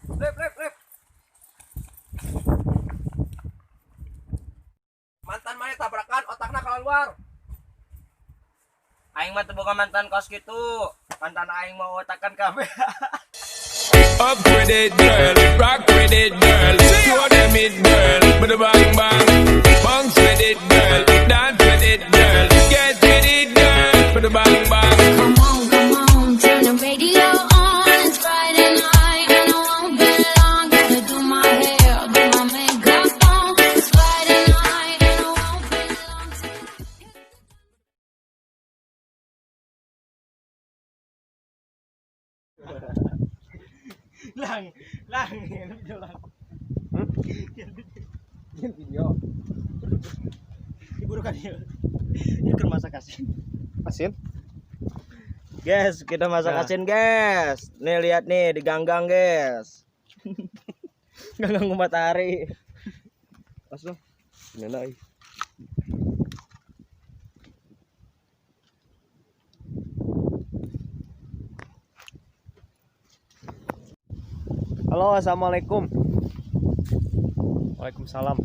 Lip. Mantan mana tabrakan otakna keluar. Aing mah teu boga mantan kos gitu. Mantan aing mau otakan kabeh. Up with it, girl. Rock with it, girl. Show them it, girl. With the bang bang. Bounce with it, girl. Dance with it, girl. Get with it, girl. With the bang bang. Come on, turn the radio on. It's Friday night and I won't be long. Gotta do my hair, do my makeup on. It's Friday night and I won't be long. Lang, enak jalan. Bikin video. Diburu kan ya. Ini keur masak asin. Asin. Guys, kita masak Nah. asin, guys. Nih lihat nih di ganggang, guys. Ganggang matahari. Aslo. Gimana ai? Halo, assalamualaikum. Waalaikumsalam.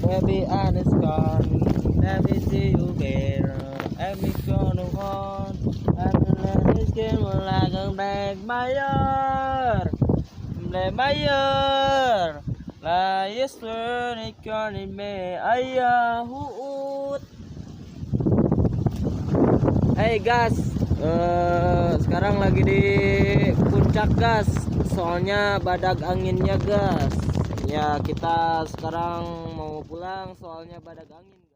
Baby, honest gone. Never see you better. Every gonna on. I'm letting game like a bag buyer. Black buyer. La yesterday it gonna be ayah huut. Hey guys, sekarang lagi di puncak gas. Soalnya badak anginnya gas. Ya kita sekarang mau pulang soalnya badak angin.